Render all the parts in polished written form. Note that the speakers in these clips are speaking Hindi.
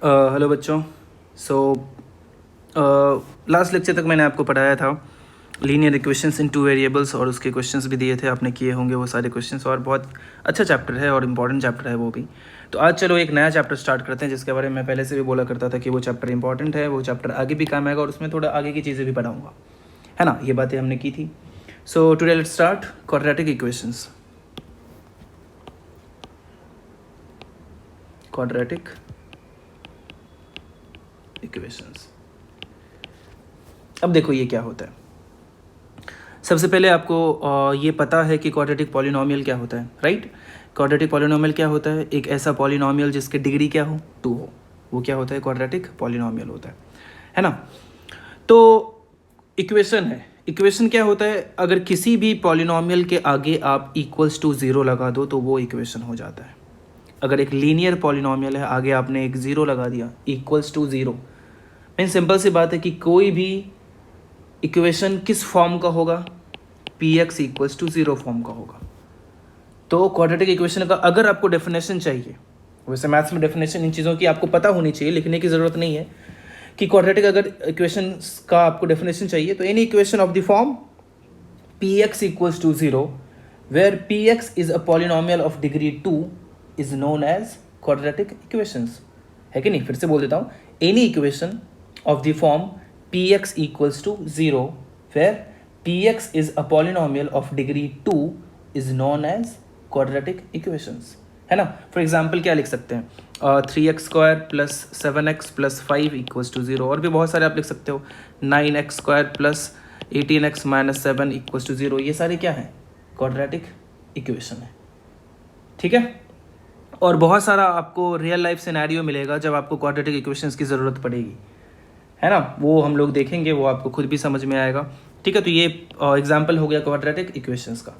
हेलो बच्चों। सो लास्ट लेक्चर तक मैंने आपको पढ़ाया था लीनियर इक्वेशंस इन टू वेरिएबल्स, और उसके क्वेश्चंस भी दिए थे, आपने किए होंगे वो सारे क्वेश्चंस, और बहुत अच्छा चैप्टर है और इम्पॉर्टेंट चैप्टर है वो भी। तो आज चलो एक नया चैप्टर स्टार्ट करते हैं, जिसके बारे में मैं पहले से भी बोला करता था कि वो चैप्टर इंपॉर्टेंट है, वो चैप्टर आगे भी काम आएगा और उसमें थोड़ा आगे की चीज़ें भी पढ़ाऊँगा, है ना। ये बातें हमने की थी। So today let's start quadratic equations. Quadratic equations, अब देखो ये क्या होता है। सबसे पहले आपको ये पता है कि क्वाड्रेटिक पॉलिनोमियल क्या होता है, राइट। क्वाड्रेटिक पॉलिनोमियल क्या होता है? एक ऐसा पॉलिनोमियल जिसकी डिग्री क्या हो, 2 हो, वो क्या होता है? क्वाड्रेटिक पॉलिनोमियल होता है ना। तो इक्वेशन है, इक्वेशन क्या होता है? अगर किसी भी पॉलिनोमियल के आगे आप इक्वल्स टू 0 लगा दो तो वो इक्वेशन हो जाता है। अगर एक लीनियर पॉलिनोमियल है, आगे आपने एक 0 लगा दिया, इक्वल्स टू 0, मीन सिंपल सी बात है कि कोई भी इक्वेशन किस फॉर्म का होगा? P x equals to 0 form का होगा। तो क्वाड्रेटिक इक्वेशन का अगर आपको डेफिनेशन चाहिए, वैसे मैथ्स में डेफिनेशन इन चीज़ों की आपको पता होनी चाहिए, लिखने की ज़रूरत नहीं है कि क्वाड्रेटिक अगर इक्वेशन का आपको डेफिनेशन चाहिए तो any equation of the form p x equals to 0 where p x is a polynomial of degree 2 is known as quadratic equations, है कि नहीं? फिर से बोल देता हूँ, any equation of the form px equals to 0 where px is a polynomial of degree 2 is known as quadratic equations, है ना। फॉर एग्जाम्पल क्या लिख सकते हैं? 3x² plus 7x plus 5 equals to 0, और भी बहुत सारे आप लिख सकते हो। 9x² plus 18x minus 7 equals to 0, ये सारे क्या हैं? क्वाड्रेटिक इक्वेशन है, ठीक है। और बहुत सारा आपको रियल लाइफ सिनेरियो मिलेगा जब आपको क्वाड्रेटिक इक्वेशंस की ज़रूरत पड़ेगी, है ना। वो हम लोग देखेंगे, वो आपको खुद भी समझ में आएगा, ठीक है। तो ये एग्जाम्पल हो गया क्वाड्रेटिक इक्वेशंस का।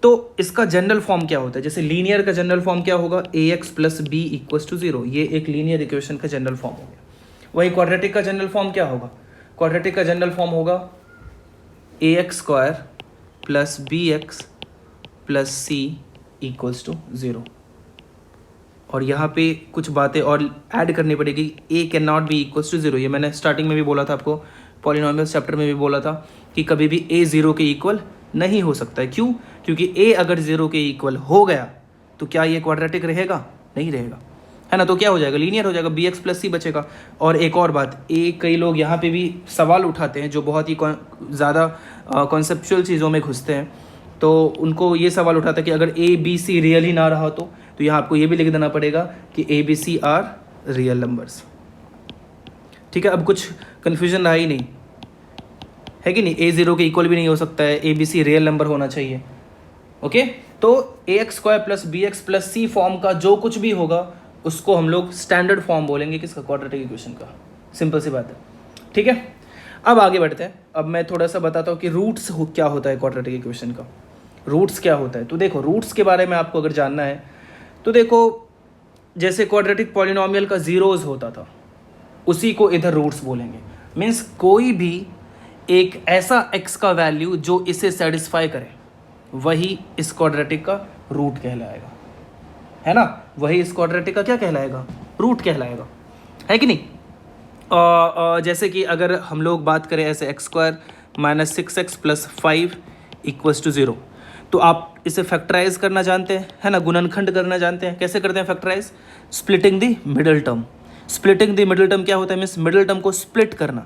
तो इसका जनरल फॉर्म क्या होता है? जैसे लीनियर का जनरल फॉर्म क्या होगा? A x plus b equals to 0, ये एक लीनियर इक्वेशन का जनरल फॉर्म हो गया। वही क्वाड्रेटिक का जनरल फॉर्म क्या होगा? क्वाड्रेटिक का जनरल फॉर्म होगा a x square plus b x plus c equals to 0। और यहाँ पे कुछ बातें और ऐड करनी पड़ेगी। A can not be equals to 0, ये मैंने स्टार्टिंग में भी बोला था आपको, पॉलिनोमियल चैप्टर में भी बोला था कि कभी भी ए 0 के इक्वल नहीं हो सकता है। क्यों? क्योंकि ए अगर 0 के इक्वल हो गया तो क्या ये क्वाड्रेटिक रहेगा? नहीं रहेगा, है ना। तो क्या हो जाएगा? लीनियर हो जाएगा, बी एक्स प्लस सी बचेगा। और एक और बात, कई लोग यहाँ पे भी सवाल उठाते हैं जो बहुत ही ज़्यादा कॉन्सेप्चुअल चीज़ों में घुसते हैं, तो उनको ये सवाल उठाता है कि अगर ए बी सी रियल ही ना रहा तो यहाँ आपको ये भी लिख देना पड़ेगा कि a b c are real numbers, ठीक है। अब कुछ कन्फ्यूजन रहा ही नहीं, है कि नहीं? ए 0 के इक्वल भी नहीं हो सकता है, a b c real number होना चाहिए, ओके। तो a x square plus b x plus c form का जो कुछ भी होगा उसको हम लोग स्टैंडर्ड फॉर्म बोलेंगे, किसका? क्वाड्रेटिक इक्वेशन का। सिंपल सी बात है, ठीक है। अब आगे बढ़ते हैं। अब मैं थोड़ा सा बताता हूँ कि रूट्स क्या होता है क्वाड्रेटिक इक्वेशन का, रूट्स क्या होता है। तो देखो, रूट्स के बारे में आपको अगर जानना है तो देखो, जैसे क्वाड्रेटिक पॉलिनोमियल का जीरोज होता था, उसी को इधर रूट्स बोलेंगे। मीन्स कोई भी एक ऐसा x का वैल्यू जो इसे सेटिस्फाई करे, वही इस क्वाड्रेटिक का रूट कहलाएगा, है ना। वही इस क्वाड्रेटिक का क्या कहलाएगा? रूट कहलाएगा, है कि नहीं। जैसे कि अगर हम लोग बात करें ऐसे x² minus 6x plus 5 equals to 0, तो आप इसे फैक्टराइज करना जानते हैं, है ना, गुणनखंड करना जानते हैं। कैसे करते हैं factorise? Splitting the middle term. Splitting the middle term क्या होता है? मीन्स मिडिल टर्म को स्प्लिट करना,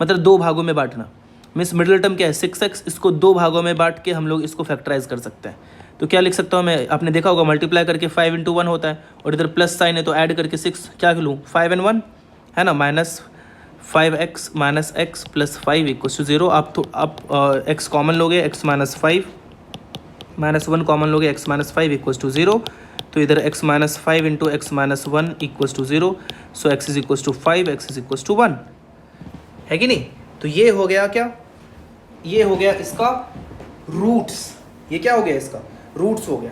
मतलब 2 भागों में बांटना। मीन्स मिडिल टर्म क्या है? 6x, इसको 2 भागों में बांट के हम लोग इसको फैक्टराइज कर सकते हैं। तो क्या लिख सकता हूँ मैं? आपने देखा होगा, मल्टीप्लाई करके 5 × 1 होता है, और इधर प्लस साइन है तो ऐड करके 6, क्या लूँ? 5 and 1, है ना, minus 5x minus x plus 5 equal to 0। आप x कॉमन लोगे, x माइनस 5 माइनस 1 कॉमन लोगे, x माइनस 5 इक्वल्स टू 0। तो इधर x minus 5 into x minus 1 equals to 0। So x is equals to 5, x is equals to 1, है कि नहीं। तो ये हो गया क्या? ये हो गया इसका रूट्स। ये क्या हो गया? इसका रूट्स हो गया।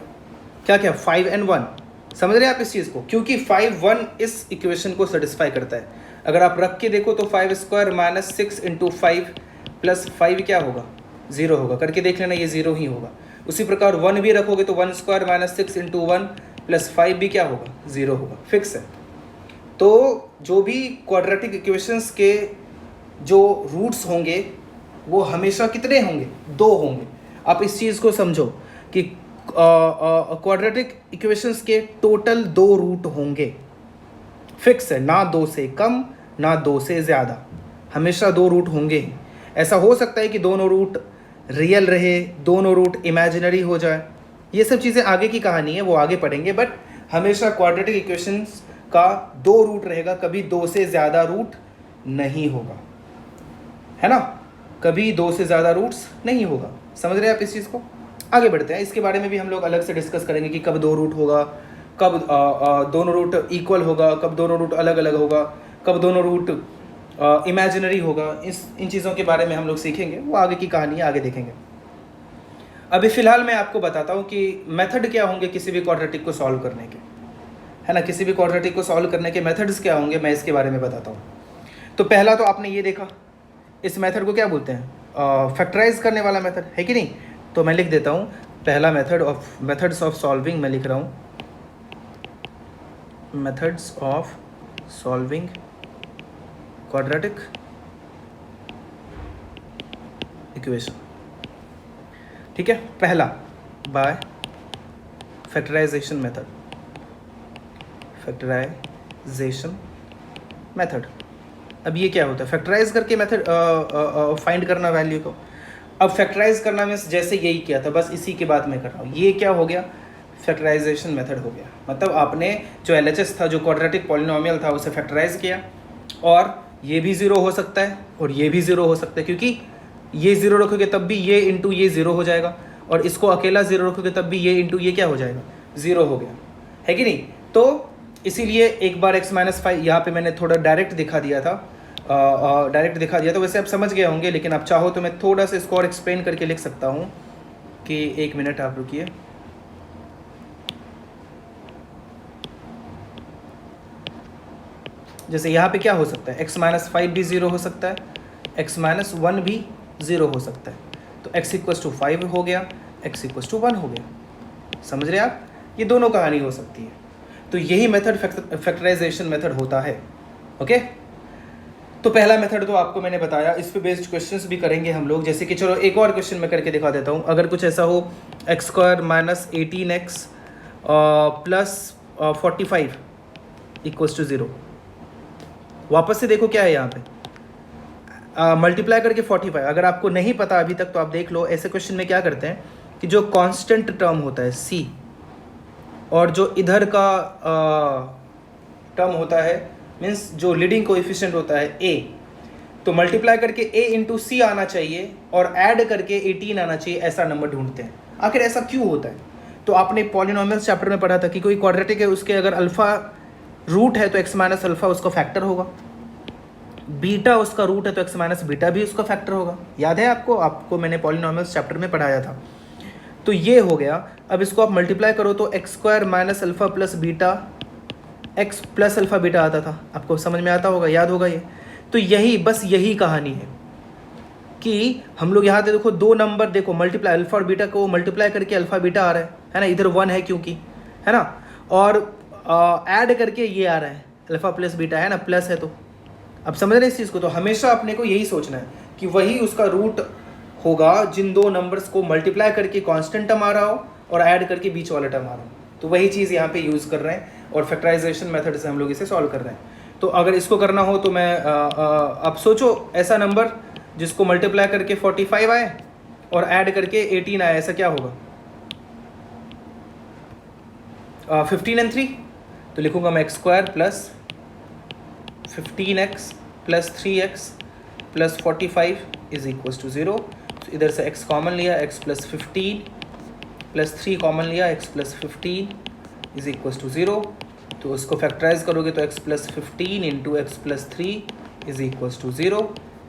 क्या क्या? 5 and 1। समझ रहे हैं आप इस चीज़ को? क्योंकि 5 1 इस इक्वेशन को सेटिस्फाई करता है। अगर आप रख के देखो तो 5² माइनस 6 इंटू 5 प्लस 5 क्या होगा? 0 होगा। करके देख लेना, ये 0 ही होगा। उसी प्रकार 1 भी रखोगे तो 1² माइनस 6 इंटू 1 प्लस 5 भी क्या होगा? 0 होगा। फिक्स है। तो जो भी क्वाड्रेटिक इक्वेशंस के जो रूट्स होंगे वो हमेशा कितने होंगे, 2 होंगे। आप इस चीज़ को समझो कि क्वाड्रेटिक इक्वेशंस के टोटल 2 रूट होंगे, फिक्स है, ना 2 से कम ना 2 से ज़्यादा, हमेशा 2 रूट होंगे ही। ऐसा हो सकता है कि दोनों रूट रियल रहे, दोनों रूट इमेजिनरी हो जाए, ये सब चीज़ें आगे की कहानी है, वो आगे पढ़ेंगे। बट हमेशा क्वाड्रेटिक इक्वेशंस का 2 रूट रहेगा, कभी 2 से ज़्यादा रूट नहीं होगा, है ना, कभी 2 से ज़्यादा रूट्स नहीं होगा। समझ रहे हैं आप इस चीज़ को? आगे बढ़ते हैं, इसके बारे में भी हम लोग अलग से डिस्कस करेंगे कि कब 2 रूट होगा, कब दोनों रूट इक्वल होगा, कब दोनों रूट अलग अलग होगा, कब दोनों रूट इमेजिनरी होगा। इन चीज़ों के बारे में हम लोग सीखेंगे, वो आगे की कहानी आगे देखेंगे। अभी फ़िलहाल मैं आपको बताता हूँ कि मेथड क्या होंगे किसी भी क्वाड्रेटिक को सॉल्व करने के, है ना, किसी भी क्वाड्रेटिक को सॉल्व करने के मेथड्स क्या होंगे, मैं इसके बारे में बताता हूँ। तो पहला तो आपने ये देखा, इस मेथड को क्या बोलते हैं, फैक्टराइज करने वाला मेथड, है कि नहीं? तो मैं लिख देता हूँ पहला मेथड्स ऑफ सॉल्विंग, मैं लिख रहा हूँ methods of solving quadratic equation. ठीक है, पहला बाय फैक्टराइजेशन मेथड। अब ये क्या होता है, फैक्टराइज करके मेथड फाइंड करना वैल्यू को। अब फैक्टराइज करना में जैसे यही किया था, बस इसी के बाद मैं कर रहा हूँ, ये क्या हो गया, फैक्टराइजेशन मेथड हो गया। मतलब आपने जो LHS था, जो क्वाड्रेटिक पॉलिनोमियल था, उसे फैक्टराइज किया, और ये भी 0 हो सकता है और ये भी 0 हो सकता है, क्योंकि ये 0 रखोगे तब भी ये इंटू ये 0 हो जाएगा, और इसको अकेला 0 रखोगे तब भी ये इंटू ये क्या हो जाएगा, 0 हो गया, है कि नहीं? तो इसीलिए एक बार x-5 यहाँ पे मैंने थोड़ा डायरेक्ट दिखा दिया था, तो वैसे आप समझ गए होंगे, लेकिन आप चाहो तो मैं थोड़ा सा इसको और एक्सप्लेन करके लिख सकता हूँ कि 1 मिनट आप रुकिए। जैसे यहाँ पे क्या हो सकता है, x-5 भी 0 हो सकता है, x-1 भी 0 हो सकता है, तो x=5 हो गया, x=1 हो गया। समझ रहे आप, ये दोनों कहानी हो सकती है। तो यही मेथड फैक्टराइजेशन मेथड होता है। ओके, तो पहला मेथड तो आपको मैंने बताया, इस पे बेस्ड क्वेश्चंस भी करेंगे हम लोग। जैसे कि चलो एक और क्वेश्चन मैं करके दिखा देता हूँ। अगर कुछ ऐसा हो x² - 18x + 45 = 0, वापस से देखो क्या है यहाँ पे, मल्टीप्लाई करके 45। अगर आपको नहीं पता अभी तक तो आप देख लो, ऐसे क्वेश्चन में क्या करते हैं कि जो कांस्टेंट टर्म होता है c, और जो इधर का टर्म होता है, मीन्स जो लीडिंग कोएफिशिएंट होता है a, तो मल्टीप्लाई करके a इंटू सी आना चाहिए और ऐड करके 18 आना चाहिए, ऐसा नंबर ढूंढते हैं। आखिर ऐसा क्यों होता है? तो आपने पॉलिनोमियल्स चैप्टर में पढ़ा था कि कोई क्वाड्रेटिक है, उसके अगर अल्फा रूट है तो x - अल्फा उसका फैक्टर होगा, बीटा उसका रूट है तो x - बीटा भी उसका फैक्टर होगा। याद है आपको मैंने पॉलिनोमियल्स चैप्टर में पढ़ाया था। तो ये हो गया। अब इसको आप मल्टीप्लाई करो तो x² - alpha plus beta, x plus alpha beta आता था, आपको समझ में आता होगा, याद होगा ये। तो यही कहानी है कि हम लोग यहाँ पे देखो 2 नंबर, देखो मल्टीप्लाई, अल्फा और बीटा को मल्टीप्लाई करके अल्फा बीटा आ रहा है ना, इधर 1 है क्योंकि, है ना, और ऐड करके ये आ रहा है अल्फा प्लस बीटा, है ना, प्लस है। तो अब समझ रहे हैं इस चीज़ को? तो हमेशा अपने को यही सोचना है कि वही उसका रूट होगा जिन 2 नंबर्स को मल्टीप्लाई करके कांस्टेंट टर्म आ रहा हो और ऐड करके बीच वाला टर्म आ रहा हो। तो वही चीज़ यहाँ पे यूज़ कर रहे हैं और फैक्टराइजेशन मेथड से हम लोग इसे सॉल्व कर रहे हैं। तो अगर इसको करना हो तो मैं आप सोचो ऐसा नंबर जिसको मल्टीप्लाई करके 45 आए और ऐड करके 18 आए, ऐसा क्या होगा, 15 और 3, तो लिखूंगा मैं x² + 15x + 3x + 45 = 0। तो इधर से x कॉमन लिया, x + 15 + 3 कॉमन लिया, x + 15 = 0। तो उसको फैक्टराइज करोगे तो x + 15 × x + 3 = 0।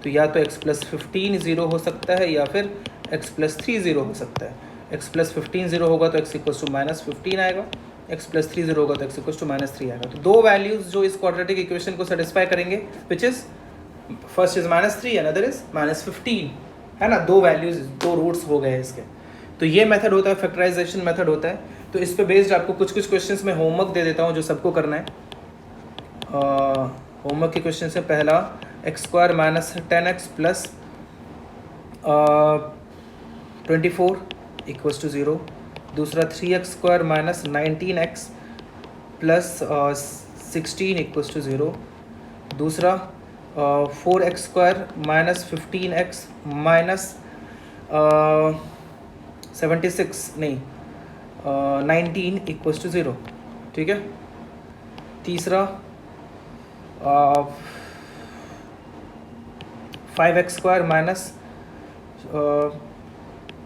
तो या तो x + 15 0 हो सकता है या फिर x + 3 0 हो सकता है। x + 15 0 होगा तो x = -15 आएगा, x + 3 0 होगा तो x = -3 आएगा। तो 2 वैल्यूज़ जो इस क्वाड्रेटिक इक्वेशन को सेटिस्फाई करेंगे, which is first is -3 another is -15, है ना। 2 वैल्यूज़, 2 रूट्स हो गए इसके। तो ये मेथड होता है, फैक्टराइजेशन मेथड होता है। तो इस पे बेस्ड आपको कुछ क्वेश्चंस में होमवर्क दे देता हूँ जो सबको करना है। होमवर्क के क्वेश्चन से पहला x square minus 10x plus 24 equals to 0। दूसरा 3x square minus 19x plus 16 equals to 0। दूसरा 4x square minus 15x minus 76 नहीं 19 इक्वल्स टू 0। ठीक है। तीसरा 5x square minus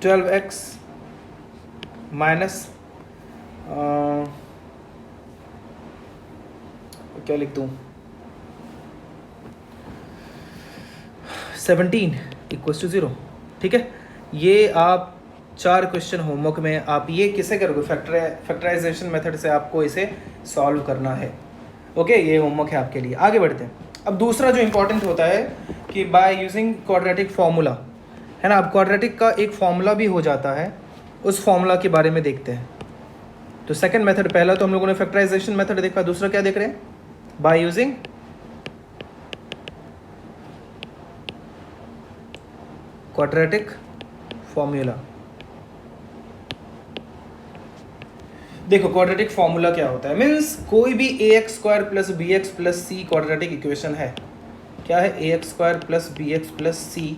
12x minus क्या लिख दूँ 17 इक्वल्स टू 0। ठीक है। ये आप 4 क्वेश्चन होमवर्क में आप ये किसे करोगे, फैक्टराइजेशन मेथड से आपको इसे सॉल्व करना है। ओके, ये होमवर्क है आपके लिए। आगे बढ़ते हैं। अब दूसरा जो इम्पोर्टेंट होता है कि बाय यूजिंग क्वाड्रेटिक फॉर्मूला, है ना। अब क्वाड्रेटिक का एक फॉर्मूला भी हो जाता है, उस फॉर्मूला के बारे में देखते हैं। तो सेकंड मेथड, पहला तो हम लोगों ने फैक्टराइजेशन मेथड देखा, दूसरा क्या देख रहे हैं, बाय यूजिंग क्वाड्रेटिक फॉर्मूला। देखो क्वाड्रेटिक फॉर्मूला क्या होता है, मीन्स कोई भी ax square plus b x plus c quadratic equation है। क्या है, ax square plus b x plus c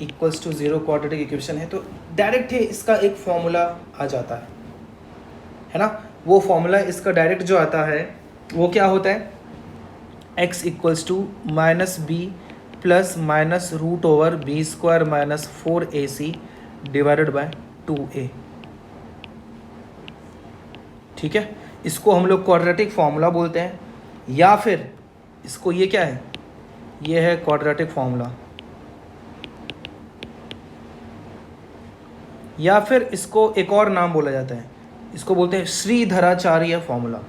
equals to 0 quadratic equation है, तो डायरेक्ट ही इसका एक फॉर्मूला आ जाता है ना। वो फॉर्मूला इसका डायरेक्ट जो आता है वो क्या होता है, x equals to minus b plus minus root over b square minus 4ac divided by 2a। ठीक है। इसको हम लोग क्वाड्रेटिक फॉर्मूला बोलते हैं, या फिर इसको ये क्या है, ये है क्वाड्रेटिक फॉर्मूला, या फिर इसको एक और नाम बोला जाता है, इसको बोलते हैं श्रीधराचार्य फॉर्मूला।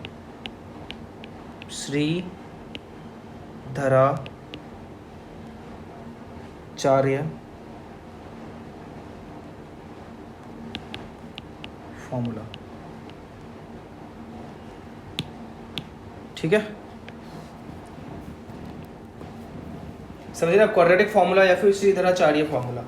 श्रीधराचार्य फॉर्मूला। ठीक है, समझ रहे आप, क्वाड्रेटिक फॉर्मूला या फिर श्रीधराचार्य फॉर्मूला,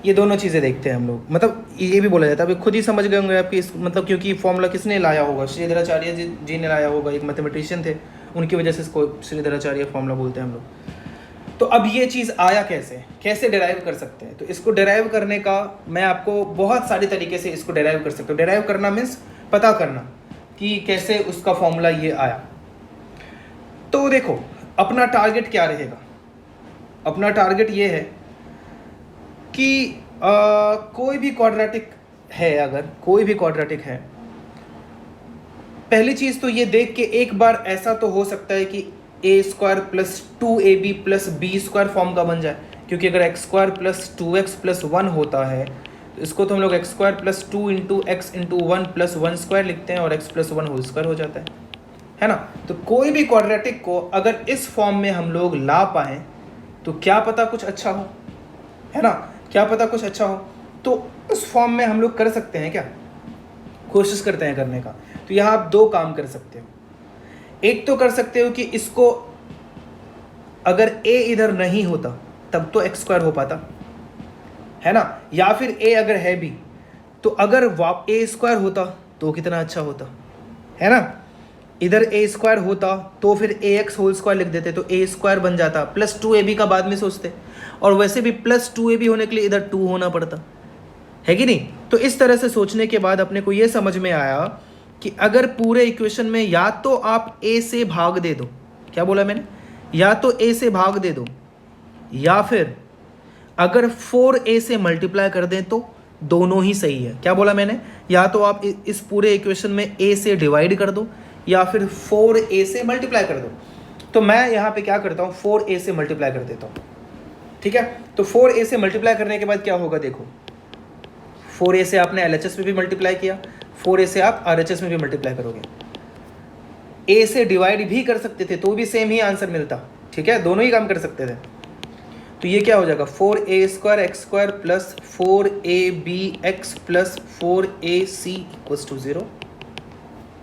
ये दोनों चीज़ें देखते हैं हम लोग। मतलब ये भी बोला जाता है, अभी खुद ही समझ गए होंगे आपकी मतलब, क्योंकि फॉर्मूला किसने लाया होगा, श्रीधराचार्य जी ने लाया होगा, एक मैथमेटिशियन थे, उनकी वजह से इसको श्रीधराचार्य फॉर्मूला बोलते हैं हम लोग। तो अब ये चीज़ आया कैसे डिराइव कर सकते हैं, तो इसको डिराइव करने का मैं आपको बहुत सारे तरीके से इसको डिराइव कर सकता हूँ। डिराइव करना मीन्स पता करना कि कैसे उसका फॉर्मूला ये आया। तो देखो अपना टारगेट क्या रहेगा, अपना टारगेट ये है कि कोई भी क्वाड्रेटिक है, अगर कोई भी क्वाड्रेटिक है, पहली चीज़ तो ये देख के एक बार ऐसा तो हो सकता है कि a square plus 2ab plus b square form का बन जाए, क्योंकि अगर x square plus 2x plus 1 होता है तो इसको तो हम लोग x square plus 2 into x into 1 plus 1 square लिखते हैं और x प्लस 1 होल स्क्वायर हो जाता है ना। तो कोई भी क्वाड्रेटिक को अगर इस फॉर्म में हम लोग ला पाएँ तो क्या पता कुछ अच्छा हो, है ना, क्या पता कुछ अच्छा हो। तो उस फॉर्म में हम लोग कर सकते हैं क्या, कोशिश करते हैं करने का। तो यहाँ आप 2 काम कर सकते हो। एक तो कर सकते हो कि इसको अगर a इधर नहीं होता तब तो एक्स स्क्वायर हो पाता, है ना, या फिर a अगर है भी तो अगर a स्क्वायर होता तो कितना अच्छा होता, है ना। इधर a स्क्वायर होता तो फिर ax होल स्क्वायर लिख देते तो a स्क्वायर बन जाता, प्लस 2ab का बाद में सोचते, और वैसे भी प्लस 2ab होने के लिए इधर 2 होना पड़ता, है कि नहीं। तो इस तरह से सोचने के बाद अपने को ये समझ में आया कि अगर पूरे इक्वेशन में या तो आप a से भाग दे दो, क्या बोला मैंने, या तो a से भाग दे दो, या फिर अगर 4a से मल्टीप्लाई कर दें तो दोनों ही सही है। क्या बोला मैंने, या तो आप इस पूरे इक्वेशन में a से डिवाइड कर दो या फिर 4a से मल्टीप्लाई कर दो। तो मैं यहाँ पे क्या करता हूँ, 4a से मल्टीप्लाई कर देता हूँ। ठीक है, तो 4a से मल्टीप्लाई करने के बाद क्या होगा, देखो 4a से आपने LHS में भी मल्टीप्लाई किया, 4a से आप RHS में भी मल्टीप्लाई करोगे, a से डिवाइड भी कर सकते थे तो भी सेम ही आंसर मिलता। ठीक है, दोनों ही काम कर सकते थे। तो ये क्या हो जाएगा, 4a square x square plus 4abx plus 4ac equals to 0।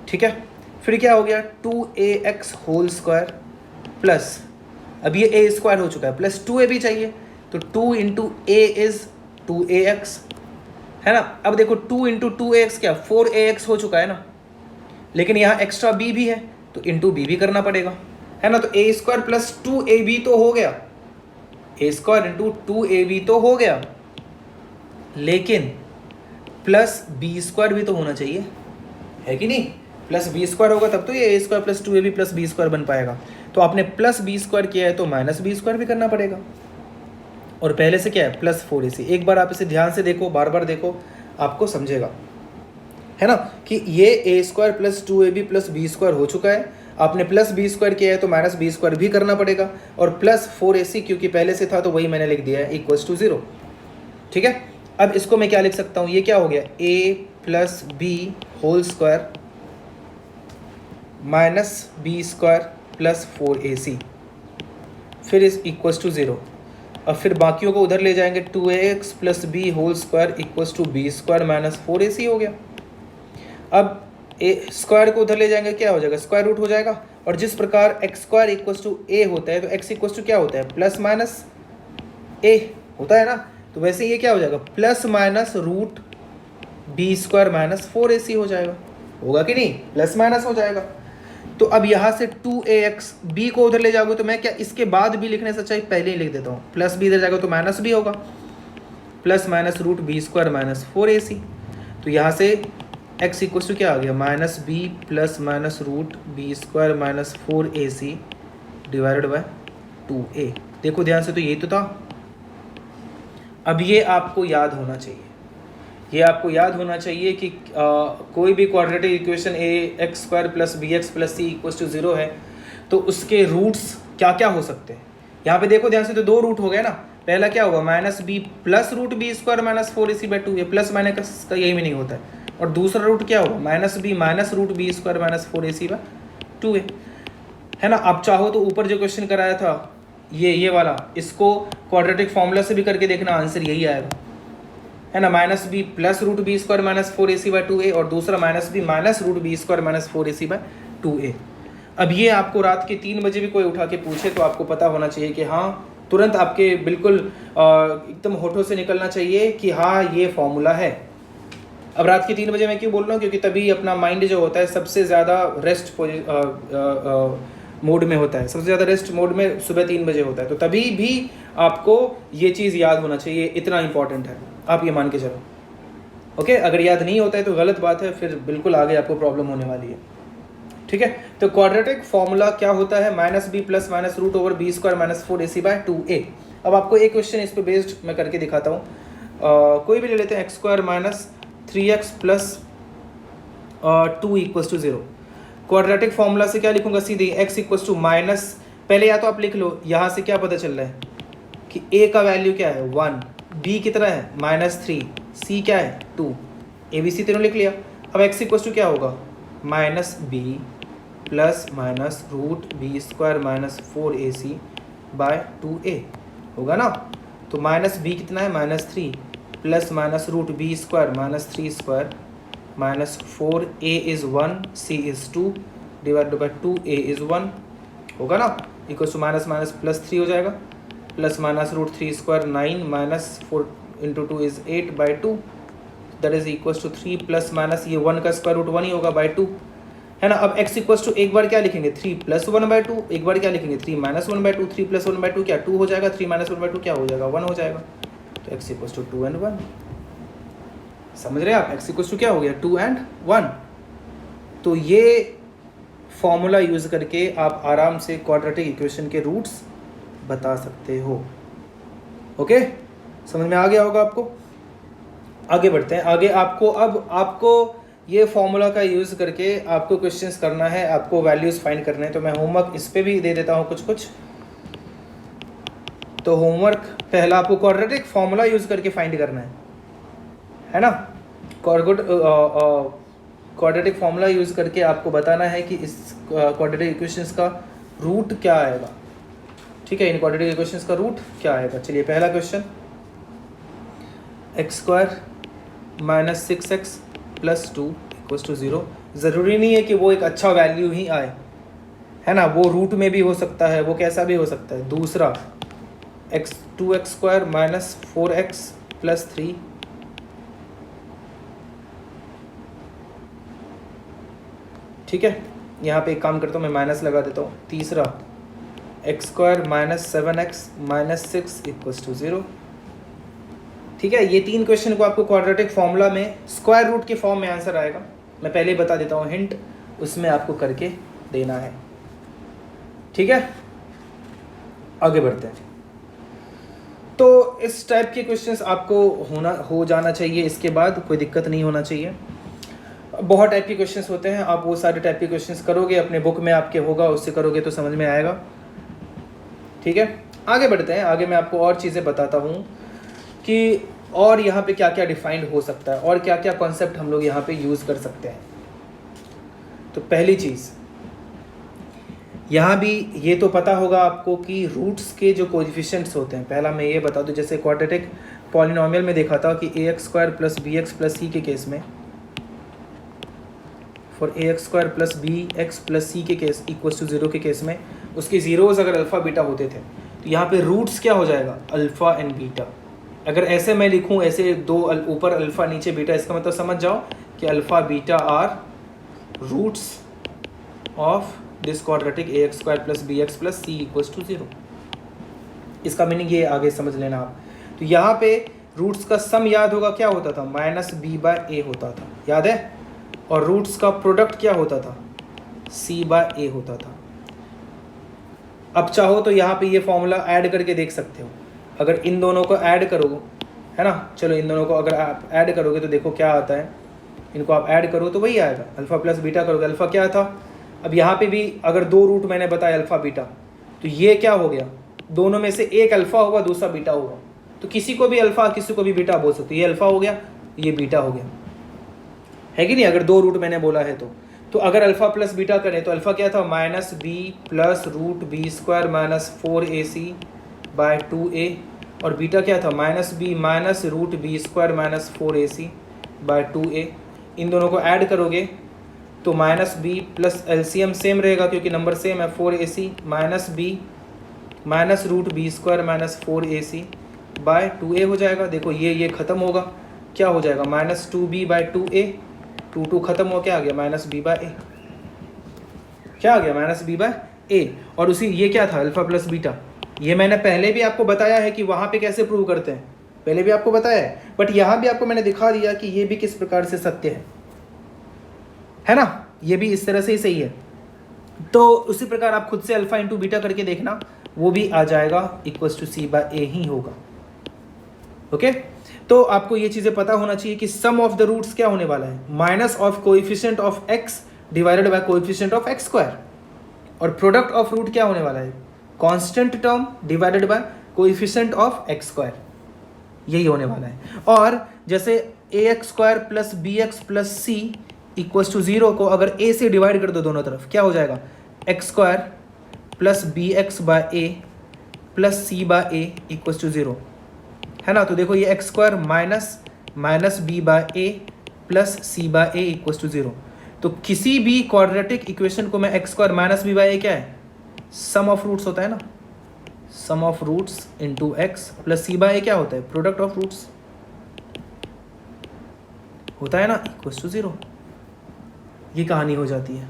ठीक है, फिर क्या हो गया, 2ax होल स्क्वायर प्लस, अब ये ए स्क्वायर हो चुका है, प्लस 2a भी चाहिए, तो 2 इंटू ए इज 2ax, है ना। अब देखो 2 इंटू 2ax क्या 4ax हो चुका है ना, लेकिन यहाँ एक्स्ट्रा b भी है तो इंटू b भी करना पड़ेगा, है ना। तो ए स्क्वायर प्लस 2ab तो हो गया, ए स्क्वायर इंटू 2ab तो हो गया, लेकिन प्लस बी स्क्वायर भी तो होना चाहिए, है कि नहीं। प्लस बी स्क्वायर होगा तब तो ये a square plus 2ab plus b square बन पाएगा। तो आपने प्लस बी स्क्वायर किया है तो माइनस बी स्क्वायर भी करना पड़ेगा, और पहले से क्या है प्लस 4ac। एक बार आप इसे ध्यान से देखो, बार बार देखो, आपको समझेगा, है ना, कि ये a square plus 2ab plus b square हो चुका है, आपने प्लस बी स्क्वायर किया है तो माइनस बी स्क्वायर भी करना पड़ेगा, और प्लस 4ac क्योंकि पहले से था तो वही मैंने लिख दिया है इक्वल्स टू 0। ठीक है, अब इसको मैं क्या लिख सकता हूँ, ये क्या हो गया a plus b whole square minus b square plus 4ac, फिर इस इक्वल्स टू 0। अब फिर बाकियों को उधर ले जाएंगे, 2ax plus b whole square equals to b square minus 4ac हो गया। अब ए स्क्वायर को उधर ले जाएंगे, क्या हो जाएगा स्क्वायर रूट हो जाएगा, और जिस प्रकार एक्स स्क्वायर इक्वल्स टू ए होता है तो एक्स इक्वल्स टू क्या होता है प्लस माइनस ए होता है ना, तो वैसे ये क्या हो जाएगा plus minus root b square minus 4ac हो जाएगा, होगा कि नहीं, प्लस माइनस हो जाएगा। तो अब यहाँ से 2ax b को उधर ले जाओगे तो मैं क्या इसके बाद भी लिखने से अच्छा पहले ही लिख देता हूँ, प्लस b इधर जाएगा तो माइनस भी होगा, plus minus root b square minus 4ac। तो यहाँ से x इक्वल्स टू क्या आ गया minus b plus minus root b square minus 4ac divided by 2a। देखो ध्यान से, तो यही तो था। अब ये आपको याद होना चाहिए, ये आपको याद होना चाहिए कि कोई भी quadratic equation a x square plus b x plus c equals to 0 है तो उसके रूट्स क्या क्या हो सकते हैं। यहाँ पे देखो ध्यान से, तो दो रूट हो गए ना, पहला क्या होगा minus b plus root b square minus 4ac by 2a, plus minus का यही मीनिंग होता है, और दूसरा रूट क्या होगा minus b minus root b square minus 4ac by 2a, है ना। आप चाहो तो ऊपर जो क्वेश्चन कराया था ये वाला, इसको क्वाड्रेटिक फॉर्मूला से भी करके देखना, आंसर यही आएगा, है ना। Minus b plus root b square minus 4ac by 2a, और दूसरा minus b minus root b square minus 4ac by 2a। अब ये आपको रात के 3 बजे भी कोई उठा के पूछे तो आपको पता होना चाहिए कि हाँ, तुरंत आपके बिल्कुल एकदम होठों से निकलना चाहिए कि हाँ ये फॉर्मूला है। अब रात के 3 बजे मैं क्यों बोल रहा हूँ, क्योंकि तभी अपना माइंड जो होता है सबसे ज़्यादा रेस्ट मोड में होता है, सबसे ज़्यादा रेस्ट मोड में सुबह 3 बजे होता है, तो तभी भी आपको ये चीज़ याद होना चाहिए, इतना इंपॉर्टेंट है, आप ये मान के चलो। ओके, अगर याद नहीं होता है तो गलत बात है, फिर बिल्कुल आगे आपको प्रॉब्लम होने वाली है। ठीक है, तो क्वाड्रेटिक फॉर्मूला क्या होता है minus b plus minus root over b square minus 4ac by 2a। अब आपको एक क्वेश्चन इस पर बेस्ड मैं करके दिखाता हूँ, कोई भी ले लेते हैं, x square minus 3x plus 2 equals to 0। Quadratic formula से क्या लिखूंगा सीधे, x इक्वल्स टू माइनस, पहले या तो आप लिख लो, यहाँ से क्या पता चल रहा है कि a का वैल्यू क्या है 1, b कितना है -3, c क्या है 2, a b c तीनों लिख लिया। अब x इक्वल्स टू क्या होगा minus b plus minus root b square minus 4ac by 2a होगा ना। तो माइनस बी कितना है -3 plus minus root b square minus 3 square minus 4a is 1 c is 2 divide by 2a is 1 होगा ना, equals to minus minus plus 3 हो जाएगा, plus minus root 3 square 9 minus 4 into 2 is 8 by 2 that is equals to 3 plus minus ये 1 का स्क्वायर रूट 1 ही होगा बाई 2, है ना। अब x इक्वल्स टू एक बार क्या लिखेंगे 3 प्लस 1 बाई 2, एक बार क्या लिखेंगे 3 माइनस 1 बाई 2, 3 प्लस 1 बाई 2 क्या 2 हो जाएगा, 3 माइनस 1 बाई 2 क्या हो जाएगा 1 हो जाएगा। तो x इक्वल्स टू 2 and 1, समझ रहे हैं आप, x इक्वल्स टू क्या हो गया 2 and 1। तो ये फॉर्मूला यूज़ करके आप आराम से क्वाड्रेटिक इक्वेशन के रूट्स बता सकते हो। ओके, समझ में आ गया होगा आपको। आगे बढ़ते हैं, आगे आपको ये फॉर्मूला का यूज़ करके आपको क्वेश्चंस करना है, आपको वैल्यूज़ फाइंड करने हैं। तो मैं होमवर्क इस पे भी दे देता हूँ कुछ। तो होमवर्क पहला आपको क्वाड्रेटिक फॉर्मूला यूज़ करके फाइंड करना है ना। क्वाड्रेटिक फॉर्मूला यूज़ करके आपको बताना है कि इस क्वाड्रेटिक इक्वेशंस का रूट क्या आएगा। ठीक है, इन क्वाड्रेटिक इक्वेशंस का रूट क्या आएगा। चलिए पहला question, x square minus 6x plus 2 equals to 0। ज़रूरी नहीं है कि वो एक अच्छा वैल्यू ही आए, है ना, वो रूट में भी हो सकता है, वो कैसा भी हो सकता है। दूसरा x2x² माइनस 4x प्लस 3, ठीक है, यहाँ पे एक काम करता हूँ मैं, माइनस लगा देता हूँ। तीसरा x² minus 7x minus 6 equals to 0, ठीक है। ये 3 क्वेश्चन को आपको क्वाड्रेटिक फॉर्मूला में स्क्वायर रूट के फॉर्म में आंसर आएगा। मैं पहले ही बता देता हूँ, हिंट उसमें आपको करके देना है, ठीक है। आगे बढ़ते हैं। तो इस टाइप के क्वेश्चंस आपको हो जाना चाहिए, इसके बाद कोई दिक्कत नहीं होना चाहिए। बहुत टाइप के क्वेश्चंस होते हैं, आप वो सारे टाइप के क्वेश्चंस करोगे, अपने बुक में आपके होगा, उससे करोगे तो समझ में आएगा, ठीक है। आगे बढ़ते हैं। आगे मैं आपको और चीज़ें बताता हूँ कि और यहाँ पे क्या क्या डिफाइंड हो सकता है और क्या क्या कॉन्सेप्ट हम लोग यहाँ पे यूज़ कर सकते हैं। तो पहली चीज़ यहाँ भी ये तो पता होगा आपको कि रूट्स के जो कोएफिशिएंट्स होते हैं, पहला मैं ये बता दूं, जैसे क्वाड्रेटिक पॉलिनोमियल में देखा था कि ax² plus bx plus c के केस में, for ax² plus bx plus c के केस इक्वल्स टू 0 के केस में उसके जीरोज अगर अल्फ़ा बीटा होते थे, तो यहाँ पे रूट्स क्या हो जाएगा, अल्फ़ा एंड बीटा। अगर ऐसे मैं लिखूँ, ऐसे दो ऊपर अल्फ़ा नीचे बीटा, इसका मतलब समझ जाओ कि alpha beta are roots of this quadratic ax² plus bx plus c equals to 0। इसका मीनिंग ये आगे समझ लेना आप। तो यहाँ पे रूट्स का सम याद होगा, क्या होता था, माइनस b/a होता था, याद है। और रूट्स का प्रोडक्ट क्या होता था, c/a होता था। अब चाहो तो यहाँ पे ये फॉर्मूला ऐड करके देख सकते हो। अगर इन दोनों को ऐड करो, है ना, चलो इन दोनों को अगर आप ऐड करोगे तो देखो क्या आता है। इनको आप ऐड करो तो वही आएगा, अल्फ़ा प्लस बीटा करोगे, अल्फ़ा क्या था। अब यहाँ पे भी अगर दो रूट मैंने बताया अल्फ़ा बीटा, तो ये क्या हो गया, दोनों में से एक अल्फ़ा होगा दूसरा बीटा होगा, तो किसी को भी अल्फ़ा किसी को भी बीटा बोल सकते हो। ये अल्फ़ा हो गया, ये बीटा हो गया, है कि नहीं, अगर दो रूट मैंने बोला है तो अगर अल्फ़ा प्लस बीटा करें तो अल्फ़ा क्या था, minus b plus root b² minus 4ac by 2a, और बीटा क्या था, minus b minus root b² minus 4ac by 2a। इन दोनों को ऐड करोगे तो minus b plus LCM same रहेगा क्योंकि नंबर सेम है, 4ac minus b minus root b² minus 4ac by 2a हो जाएगा। देखो ये ख़त्म होगा, क्या हो जाएगा, माइनस 2b बाय 2a, 2 ख़त्म हो, क्या आ गया, माइनस b बाय a, क्या आ गया, माइनस b बाय a। और उसी ये क्या था, अल्फ़ा प्लस बीटा। ये मैंने पहले भी आपको बताया है कि वहाँ पे कैसे प्रूव करते हैं, पहले भी आपको बताया है, बट यहाँ भी आपको मैंने दिखा दिया कि ये भी किस प्रकार से सत्य है ना, ये भी इस तरह से ही सही है। तो उसी प्रकार आप खुद से अल्फ़ा इंटू बीटा करके देखना, वो भी आ जाएगा इक्वल्स टू c/a ही होगा, ओके। तो आपको ये चीज़ें पता होना चाहिए कि सम ऑफ द रूट्स क्या होने वाला है, minus of coefficient of x divided by coefficient of x², और प्रोडक्ट ऑफ रूट क्या होने वाला है, constant term divided by coefficient of x², यही होने वाला है। और जैसे ax² plus bx plus c equals to 0 को अगर a से डिवाइड कर दो दोनों तरफ, क्या हो जाएगा, x² plus bx by a plus c by a equals to 0, है ना। तो देखो ये x² minus b by a plus c by a equals to 0। तो किसी भी क्वाड्रेटिक इक्वेशन को मैं x² minus b by a क्या है, सम ऑफ रूट्स होता है ना, sum of roots into x plus c by a क्या होता है, प्रोडक्ट ऑफ रूट्स होता है ना, इक्वल्स टू 0। ये कहानी हो जाती है,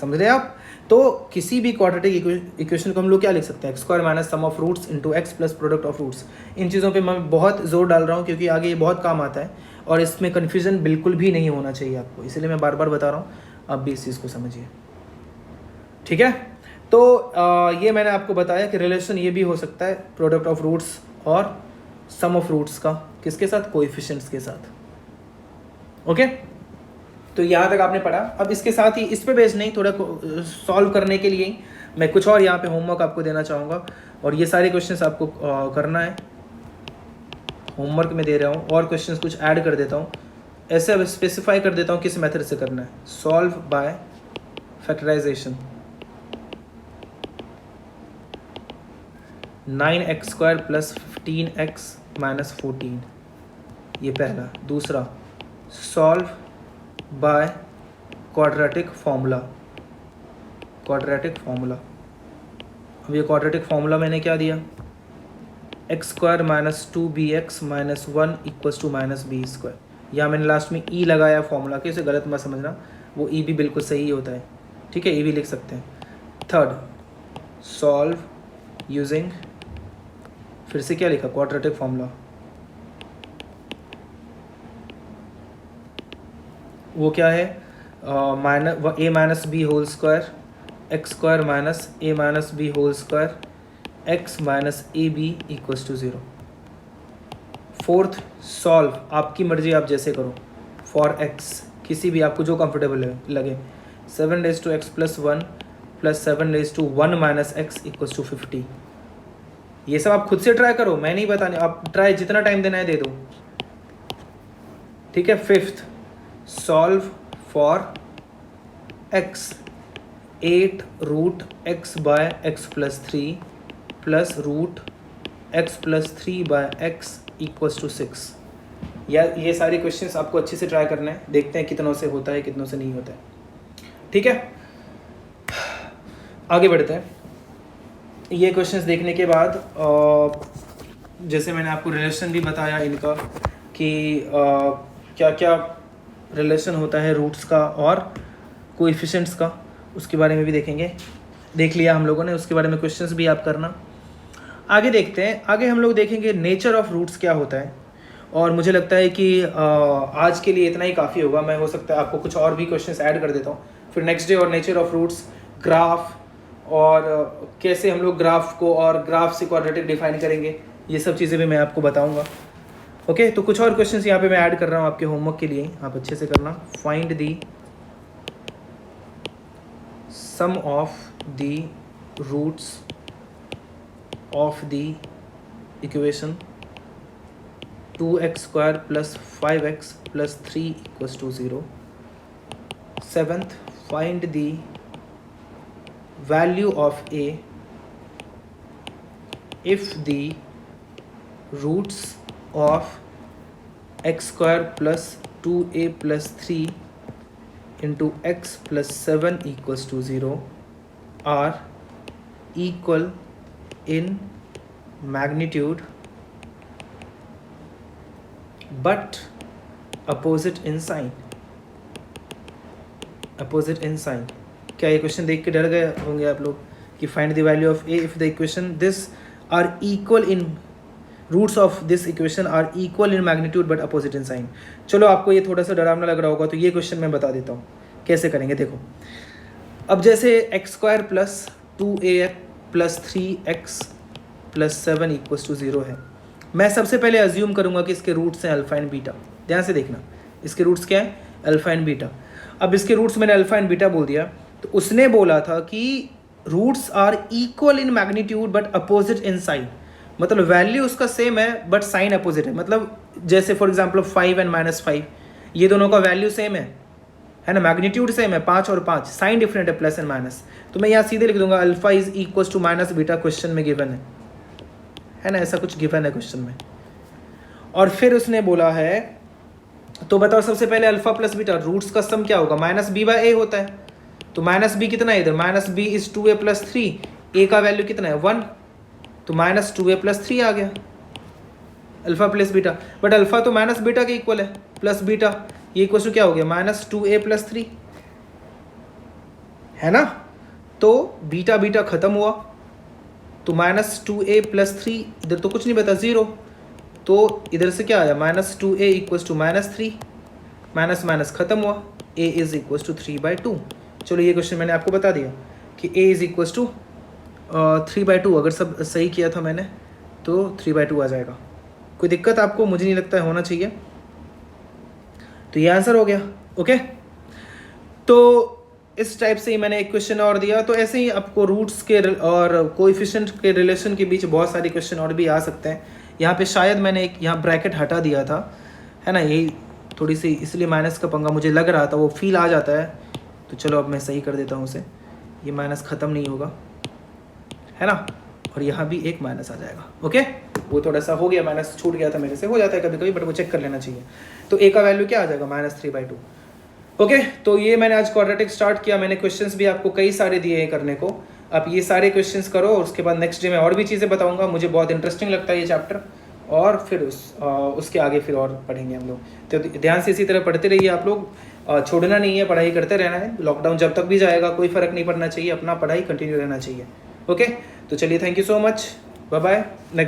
समझ रहे आप। तो किसी भी क्वाड्रेटिक इक्वेशन को हम लोग क्या लिख सकते हैं, x² minus sum of roots into x plus product of roots. इन चीज़ों पे मैं बहुत जोर डाल रहा हूँ क्योंकि आगे ये बहुत काम आता है और इसमें कन्फ्यूज़न बिल्कुल भी नहीं होना चाहिए आपको, इसलिए मैं बार बार बता रहा हूँ, आप भी इस चीज़ को समझिए, ठीक है। तो ये मैंने आपको बताया कि रिलेशन ये भी हो सकता है प्रोडक्ट ऑफ रूट्स और सम ऑफ रूट्स का, किसके साथ, कोएफिशिएंट्स के साथ, ओके। तो यहाँ तक आपने पढ़ा। अब इसके साथ ही इस पे बेस नहीं, थोड़ा सॉल्व करने के लिए मैं कुछ और यहाँ पे होमवर्क आपको देना चाहूँगा, और ये सारे क्वेश्चंस आपको करना है, होमवर्क में दे रहा हूँ, और क्वेश्चंस कुछ ऐड कर देता हूँ, ऐसे स्पेसिफाई कर देता हूँ किस मेथड से करना है। Solve by factorization, 9x² plus 15x minus 14, ये पहला। दूसरा, solve by quadratic formula, quadratic formula. अब ये क्वाड्रेटिक फॉर्मूला मैंने क्या दिया, x square minus 2bx minus 1 equals to minus b square. यहाँ मैंने लास्ट में ई लगाया फॉर्मूला के, इसे गलत मत समझना, वो ई भी बिल्कुल सही होता है, ठीक है, ई भी लिख सकते हैं। थर्ड, सॉल्व यूजिंग, फिर से क्या लिखा, क्वाड्रेटिक फॉर्मूला, वो क्या है, minus a minus b whole square x square minus a minus b whole square x minus a b equals to 0। Fourth, solve, आपकी मर्जी, आप जैसे करो, फॉर एक्स, किसी भी आपको जो कंफर्टेबल लगे, 7 raise to x plus 1 plus 7 raise to 1 minus x equals to 50। ये सब आप खुद से ट्राई करो, मैं नहीं बताने, आप ट्राई जितना टाइम देना है दे दो, ठीक है। Fifth, solve for x 8 root x by x plus 3 plus root x plus 3 by x equals to 6। या ये सारे क्वेश्चंस आपको अच्छे से ट्राई करना है, देखते हैं कितनों से होता है कितनों से नहीं होता है, ठीक है। आगे बढ़ते हैं। ये क्वेश्चंस देखने के बाद जैसे मैंने आपको रिलेशन भी बताया इनका कि क्या क्या रिलेशन होता है रूट्स का और कोएफिशिएंट्स का, उसके बारे में भी देखेंगे, देख लिया हम लोगों ने, उसके बारे में क्वेश्चंस भी आप करना। आगे देखते हैं, आगे हम लोग देखेंगे नेचर ऑफ रूट्स क्या होता है, और मुझे लगता है कि आज के लिए इतना ही काफ़ी होगा। मैं हो सकता है आपको कुछ और भी क्वेश्चंस ऐड कर देता हूँ फिर नेक्स्ट डे, और नेचर ऑफ रूट्स, ग्राफ, और कैसे हम लोग ग्राफ को और ग्राफ से क्वाड्रेटिक डिफाइन करेंगे, ये सब चीज़ें भी मैं आपको बताऊँगा। ओके, तो कुछ और क्वेश्चंस यहाँ पे मैं ऐड कर रहा हूँ आपके होमवर्क के लिए, आप अच्छे से करना। Find the sum of the roots of the equation 2x square plus 5x plus 3 equals to 0। Seventh, find the value of a if the roots of x square plus 2a plus 3 into x plus 7 equals to 0 are equal in magnitude but opposite in sign। opposite in sign, क्या ये क्वेश्चन देख के डर गए होंगे आप लोग कि find the value of a if the equation this are equal in roots of this equation are equal in magnitude but opposite in sign. चलो, आपको ये थोड़ा सा डरावना लग रहा होगा, तो ये क्वेश्चन मैं बता देता हूँ कैसे करेंगे। देखो, अब जैसे x square plus 2a plus 3x plus 7 equals to 0 है, मैं सबसे पहले अज्यूम करूँगा कि इसके रूट्स हैं अल्फा एंड बीटा। ध्यान से देखना, इसके रूट्स क्या है, अल्फा एंड बीटा। अब इसके रूट्स मैंने अल्फा एंड बीटा बोल दिया, तो उसने बोला था कि roots are equal in magnitude but opposite in sign, मतलब वैल्यू उसका सेम है बट साइन अपोजिट है। मतलब जैसे फॉर एग्जांपल 5 एंड -5, ये दोनों का वैल्यू सेम है ना, मैग्नीट्यूड सेम है 5 और 5, साइन डिफरेंट है प्लस एंड माइनस, तो मैं यहाँ सीधे लिख दूंगा alpha is equal to minus beta, question में गिवन है ना, ऐसा कुछ गिवन है क्वेश्चन में। और फिर उसने बोला है, तो बताओ सबसे पहले अल्फा प्लस बीटा रूट्स का सम क्या होगा, माइनस बी बाय ए होता है, तो माइनस बी कितना है इधर, minus b is 2a plus 3, a का वैल्यू कितना है 1, तो माइनस 2a प्लस 3 आ गया alpha plus beta. But alpha तो माइनस बीटा के इक्वल है, प्लस बीटा ये इक्वल टू क्या हो गया, माइनस 2a प्लस 3, है ना। तो बीटा बीटा खत्म हुआ, तो माइनस 2a प्लस 3, इधर तो कुछ नहीं बता 0, तो इधर से क्या आया minus 2a equals to minus 3, minus minus खत्म हुआ, a इज इक्वल्स टू 3/2। चलो, ये क्वेश्चन मैंने आपको बता दिया कि a इज इक्वल्स टू 3/2, अगर सब सही किया था मैंने तो 3/2 आ जाएगा। कोई दिक्कत आपको, मुझे नहीं लगता है होना चाहिए, तो ये आंसर हो गया। ओके, तो इस टाइप से ही मैंने एक क्वेश्चन और दिया, तो ऐसे ही आपको रूट्स के और कोएफिशिएंट के रिलेशन के बीच बहुत सारे क्वेश्चन और भी आ सकते हैं। यहाँ पे शायद मैंने एक यहाँ ब्रैकेट हटा दिया था, है ना, यही थोड़ी सी इसलिए माइनस का पंगा मुझे लग रहा था, वो फील आ जाता है, तो चलो अब मैं सही कर देता हूँ उसे, ये माइनस ख़त्म नहीं होगा, है ना, और यहाँ भी एक माइनस आ जाएगा। ओके, वो थोड़ा सा हो गया, माइनस छूट गया था मेरे से, हो जाता है कभी कभी, बट वो चेक कर लेना चाहिए। तो ए का वैल्यू क्या आ जाएगा, -3/2, ओके तो ये मैंने आज क्वाड्रेटिक स्टार्ट किया, मैंने क्वेश्चंस भी आपको कई सारे दिए हैं करने को। आप ये सारे क्वेश्चंस करो और उसके बाद नेक्स्ट डे में और भी चीज़ें बताऊंगा, मुझे बहुत इंटरेस्टिंग लगता है ये चैप्टर। और फिर उसके आगे फिर और पढ़ेंगे हम लोग। तो ध्यान से इसी तरह पढ़ते रहिए आप लोग, छोड़ना नहीं है, पढ़ाई करते रहना है। लॉकडाउन जब तक भी जाएगा कोई फ़र्क नहीं पड़ना चाहिए, अपना पढ़ाई कंटिन्यू रहना चाहिए। ओके तो चलिए, thank you so much, bye bye, next